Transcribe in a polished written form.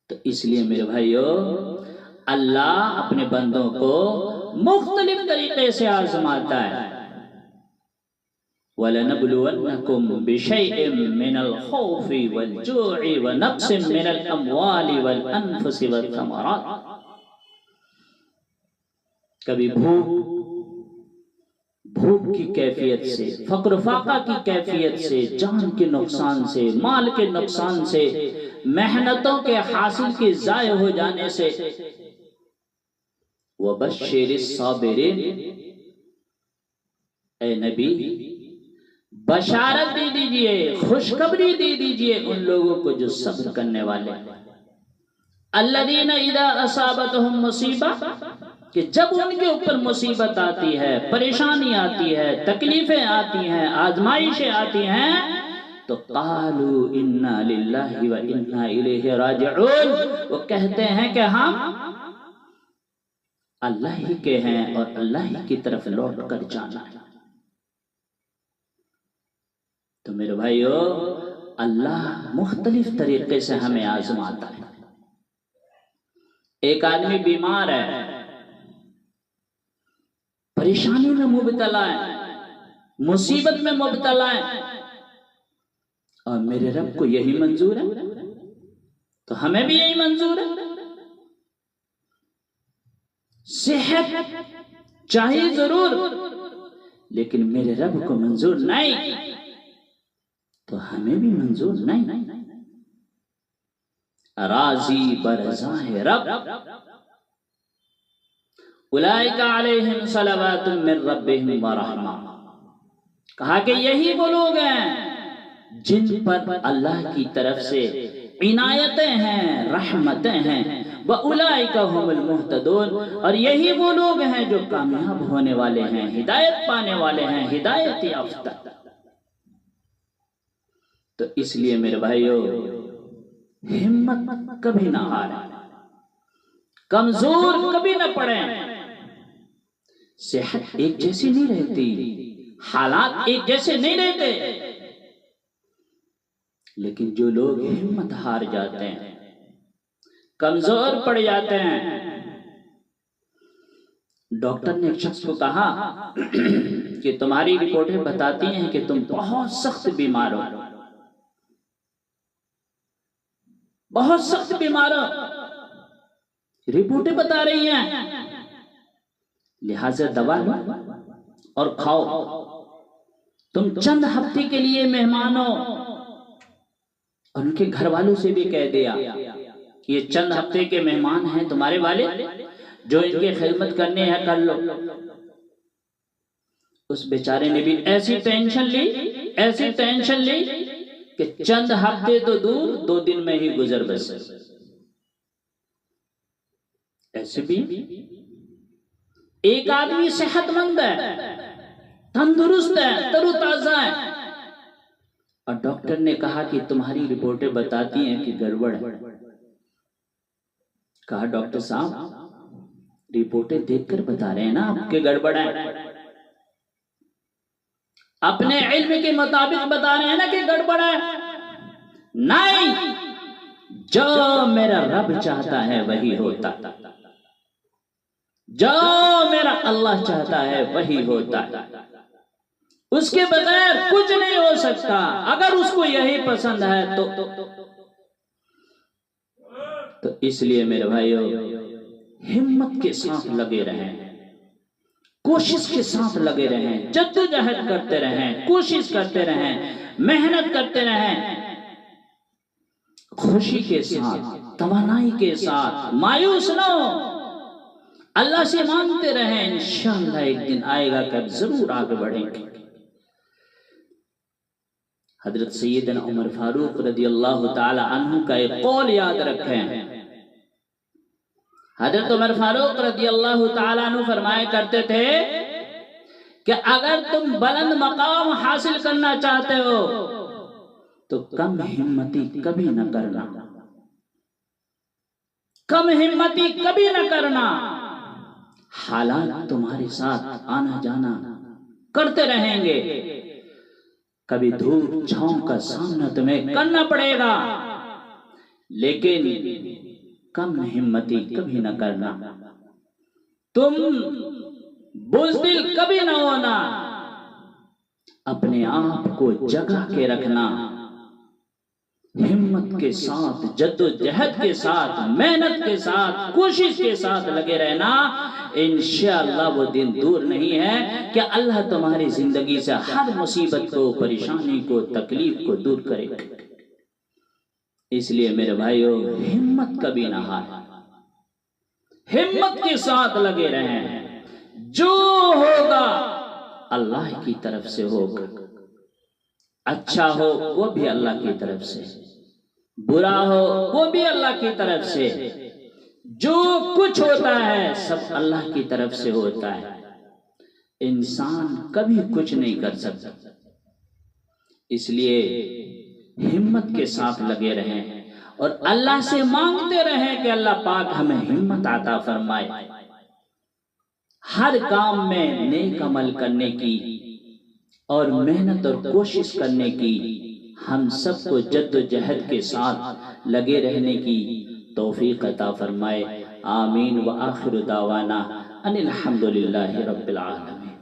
तो इसलिए मेरे भाइयों, अल्लाह अपने बंदों को मुख्तलिफ तरीके से आजमाता है। वलनब्लुवन्नकुम बिशैइन मिनल खौफि वल जूइ व नक्सिन मिनल अम्वालि वल अनफुसि वल थमरात। कभी भूख की कैफियत से, फक्र फाका की कैफियत से, जान के नुकसान से, माल के नुकसान से, मेहनतों के हासिल के जाय हो जाने से, वबश्शिरिस साबिरीन, ए नबी बशारत दे दीजिए, खुशखबरी दे दीजिए उन लोगों को जो सब्र करने वाले हैं। अल्लज़ीना इज़ा असाबतहुम मुसीबा, कि जब उनके ऊपर मुसीबत आती है, परेशानी आती है, तकलीफें आती हैं, आजमाइशें आती हैं, तो कालू इन्ना लिल्लाहि व इन्ना इलैहि राजिऊन, वो कहते हैं कि हम अल्लाह ही के हैं और अल्लाह ही की तरफ लौट कर जाना है। तो मेरे भाइयों, अल्लाह मुख्तलिफ तरीके से हमें आजमाता है। एक आदमी बीमार है, परेशानी में मुब्तला है, मुसीबत में मुब्तला है, और मेरे रब को यही मंजूर है, तो हमें भी यही मंजूर है। सेहत चाहिए जरूर, लेकिन मेरे रब को मंजूर नहीं, तो हमें भी मंजूर नहीं। राजी बरज़ाए रब उलाइका अलैहिम सलवातुम मिन रब्बिहिम व रहमा। कहा कि यही वो लोग हैं जिन पर अल्लाह की तरफ से इनायतें हैं, रहमतें हैं। व उलाइका हुमुल मुहतदून, और यही वो लोग हैं जो कामयाब होने वाले हैं, हिदायत पाने वाले हैं, हिदायत याफ्ता। तो इसलिए मेरे भाइयों, हिम्मत कभी ना हारें, कमजोर कभी ना पड़े। सेहत एक जैसी नहीं रहती, हालात एक जैसे नहीं रहते, लेकिन जो लोग हिम्मत हार जाते हैं, कमजोर पड़ जाते हैं। डॉक्टर ने एक शख्स को कहा कि तुम्हारी रिपोर्टें बताती हैं कि तुम बहुत सख्त बीमार हो, बहुत सख्त बीमार हो, रिपोर्टें बता रही हैं, लिहाजा दवा लो और खाओ। तुम चंद हफ्ते के लिए मेहमान हो। और उनके घर वालों से भी कह दिया कि ये चंद हफ्ते के मेहमान हैं तुम्हारे वाले, जो इनकी खिदमत करने हैं कर लो। उस बेचारे ने भी ऐसी टेंशन ली, ऐसी टेंशन ली कि चंद हफ्ते तो दूर, 2 दिन में ही गुजर बसे। ऐसे भी एक आदमी सेहतमंद है, तंदुरुस्त है, तरोताजा है, और डॉक्टर ने कहा कि तुम्हारी रिपोर्टें बताती हैं कि गड़बड़ है। कहा डॉक्टर साहब, रिपोर्टें देखकर बता रहे हैं ना आपके गड़बड़ है, अपने इल्म के मुताबिक बता रहे हैं ना कि गड़बड़ है। नहीं, जो मेरा रब चाहता है वही होता, जो मेरा अल्लाह चाहता है वही होता है, उसके बगैर कुछ नहीं हो सकता। अगर उसको यही पसंद है तो इसलिए मेरे भाइयों, हिम्मत के साथ लगे रहें, कोशिश के साथ लगे रहें, जद्दोजहद करते रहें, कोशिश करते रहें, मेहनत करते रहें, खुशी के साथ, तवानाई के साथ, मायूस न हो, अल्लाह से मांगते रहें। इंशाअल्लाह एक दिन आएगा कि जरूर आगे बढ़ेंगे। हजरत सैयदना उमर फारूक रदियल्लाहु ताला अन्हु का एक कौल याद रखें। हजरत उमर फारूक रदियल्लाहु ताला अन्हु फरमाया करते थे कि अगर तुम बुलंद मकाम हासिल करना चाहते हो तो कम हिम्मती कभी न करना, कम हिम्मती कभी न करना। हालात तुम्हारे साथ आना जाना करते रहेंगे, कभी धूप छांव का सामना तुम्हें करना पड़ेगा, लेकिन कम हिम्मती कभी न करना, तुम बुज़दिल कभी न होना, अपने आप को जगा के रखना, हिम्मत के साथ, जद्दोजहद के साथ, मेहनत के साथ, कोशिश के साथ लगे रहना। इंशाअल्लाह वो दिन दूर नहीं है कि अल्लाह तुम्हारी जिंदगी से हर मुसीबत को, परेशानी को, तकलीफ को दूर करेगा। इसलिए मेरे भाइयों, हिम्मत कभी ना हारें, हिम्मत के साथ लगे रहें। जो होगा अल्लाह की तरफ से होगा, अच्छा हो वो भी अल्लाह की तरफ से, बुरा हो वो भी अल्लाह की तरफ से, जो कुछ होता है सब अल्लाह की तरफ से होता है। इंसान कभी कुछ नहीं कर सकता। इसलिए हिम्मत के साथ लगे रहें और अल्लाह से मांगते रहें कि अल्लाह पाक हमें हिम्मत अता फरमाए, हर काम में नेक अमल करने की और मेहनत और कोशिश करने की, हम सबको जद्दोजहद के साथ लगे रहने की तौफीक अता फरमाए। आमीन व आखिर दावाना अनिल हम्दुलिल्लाहि रब्बिल आलमीन।